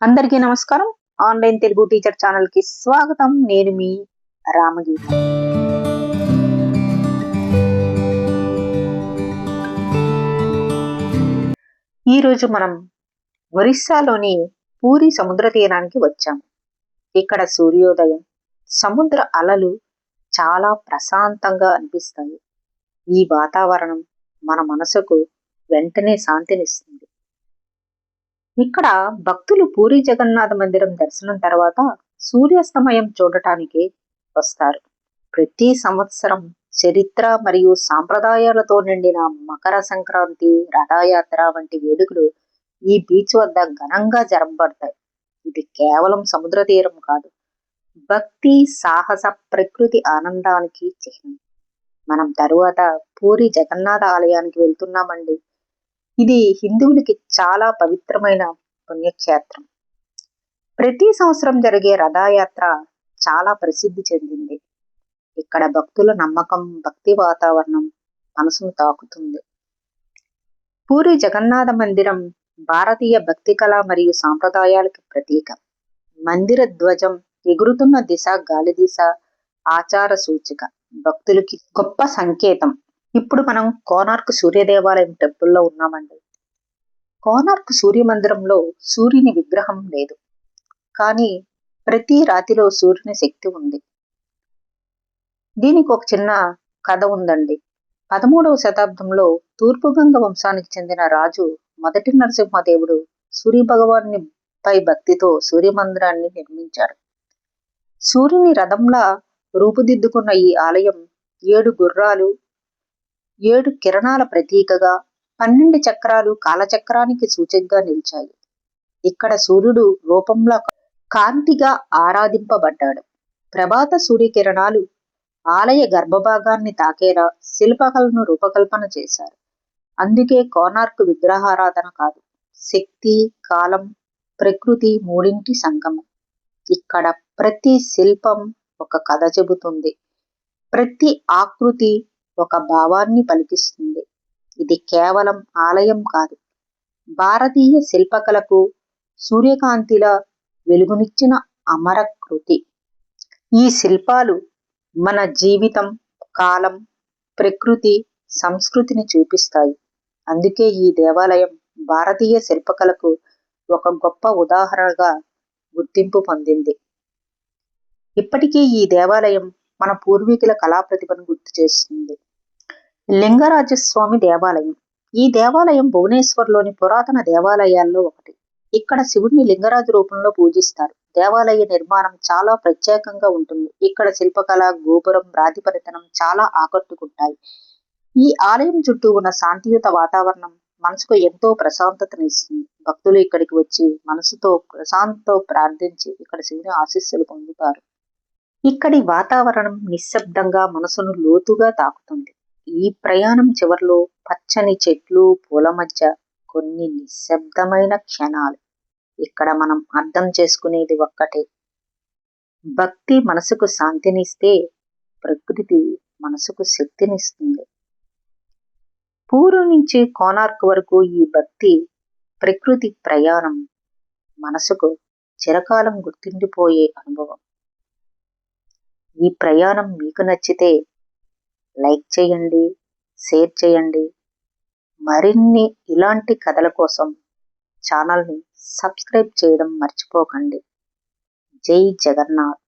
అందరికీ నమస్కారం. Online Telugu teacher channel కి స్వాగతం. నేను మీ రామగీత. ఈరోజు మనం ఒరిస్సాలోని పూరి సముద్ర తీరానికి వచ్చాము. ఇక్కడ సూర్యోదయం, సముద్ర అలలు చాలా ప్రశాంతంగా అనిపిస్తాయి. ఈ వాతావరణం మన మనసుకు వెంటనే శాంతినిస్తుంది. ఇక్కడ భక్తులు పూరి జగన్నాథ మందిరం దర్శనం తర్వాత సూర్యాస్తమయం చూడటానికి వస్తారు. ప్రతి సంవత్సరం చరిత్ర మరియు సాంప్రదాయాలతో నిండిన మకర సంక్రాంతి, రథయాత్ర వంటి వేడుకలు ఈ బీచ్ వద్ద ఘనంగా జరపబడతాయి. ఇది కేవలం సముద్ర తీరం కాదు, భక్తి, సాహస, ప్రకృతి ఆనందానికి చిహ్నం. మనం తరువాత పూరి జగన్నాథ ఆలయానికి వెళ్తున్నామండి. ఇది హిందువులకి చాలా పవిత్రమైన పుణ్యక్షేత్రం. ప్రతి సంవత్సరం జరిగే రథయాత్ర చాలా ప్రసిద్ధి చెందింది. ఇక్కడ భక్తుల నమ్మకం, భక్తి వాతావరణం మనసును తాకుతుంది. పూరి జగన్నాథ మందిరం భారతీయ భక్తి కళ మరియు సాంప్రదాయాలకు ప్రతీక. మందిర ధ్వజం ఎగురుతున్న దిశ, గాలి దిశ ఆచార సూచిక, భక్తులకి గొప్ప సంకేతం. ఇప్పుడు మనం కోనార్క్ సూర్య దేవాలయం టెంపుల్లో ఉన్నామండి. కోనార్క్ సూర్య మందిరంలో సూర్యుని విగ్రహం లేదు, కానీ ప్రతి రాతిలో సూర్యుని శక్తి ఉంది. దీనికి ఒక చిన్న కథ ఉందండి. 13వ శతాబ్దంలో తూర్పుగంగ వంశానికి చెందిన రాజు మొదటి నరసింహదేవుడు సూర్య భగవాన్ని పై భక్తితో సూర్య మందిరాన్ని నిర్మించారు. సూర్యుని రథంలా రూపుదిద్దుకున్న ఈ ఆలయం 7 గుర్రాలు, 7 కిరణాల ప్రతీకగా, 12 చక్రాలు కాలచక్రానికి సూచికగా నిలిచాయి. ఇక్కడ సూర్యుడు రూపంలో కాంతిగా ఆరాధింపబడ్డాడు. ప్రభాత సూర్యకిరణాలు ఆలయ గర్భభాగాన్ని తాకేలా శిల్పకళను రూపకల్పన చేశారు. అందుకే కోనార్క్ విగ్రహారాధన కాదు, శక్తి, కాలం, ప్రకృతి మూడింటి సంగమం. ఇక్కడ ప్రతి శిల్పం ఒక కథ చెబుతుంది, ప్రతి ఆకృతి ఒక భావాన్ని పలికిస్తుంది. ఇది కేవలం ఆలయం కాదు, భారతీయ శిల్పకళకు సూర్యకాంతిలా వెలుగునిచ్చిన అమరకృతి. ఈ శిల్పాలు మన జీవితం, కాలం, ప్రకృతి, సంస్కృతిని చూపిస్తాయి. అందుకే ఈ దేవాలయం భారతీయ శిల్పకళకు ఒక గొప్ప ఉదాహరణగా గుర్తింపు పొందింది. ఇప్పటికీ ఈ దేవాలయం మన పూర్వీకుల కళా ప్రతిభను గుర్తు చేస్తుంది. లింగరాజస్వామి దేవాలయం. ఈ దేవాలయం భువనేశ్వర్లోని పురాతన దేవాలయాల్లో ఒకటి. ఇక్కడ శివుడిని లింగరాజు రూపంలో పూజిస్తారు. దేవాలయ నిర్మాణం చాలా ప్రత్యేకంగా ఉంటుంది. ఇక్కడ శిల్పకళ, గోపురం, రాతి పరితనం చాలా ఆకట్టుకుంటాయి. ఈ ఆలయం చుట్టూ ఉన్న శాంతియుత వాతావరణం మనసుకు ఎంతో ప్రశాంతతనిస్తుంది. భక్తులు ఇక్కడికి వచ్చి మనసుతో ప్రశాంతతో ప్రార్థించి ఇక్కడ శివుని ఆశీస్సులు పొందుతారు. ఇక్కడి వాతావరణం నిశ్శబ్దంగా మనసును లోతుగా తాకుతుంది. ఈ ప్రయాణం చివరిలో పచ్చని చెట్లు, పూల మధ్య కొన్ని నిశ్శబ్దమైన క్షణాలు. ఇక్కడ మనం అర్థం చేసుకునేది ఒక్కటే, భక్తి మనసుకు శాంతినిస్తే ప్రకృతి మనసుకు శక్తినిస్తుంది. పూరి నుంచి కోనార్క్ వరకు ఈ భక్తి, ప్రకృతి ప్రయాణం మనసుకు చిరకాలం గుర్తుండిపోయే అనుభవం. ఈ ప్రయాణం మీకు నచ్చితే లైక్ చేయండి, షేర్ చేయండి. మరిన్ని ఇలాంటి కథల కోసం ఛానల్ని సబ్స్క్రైబ్ చేయడం మర్చిపోకండి. జై జగన్నాథ్.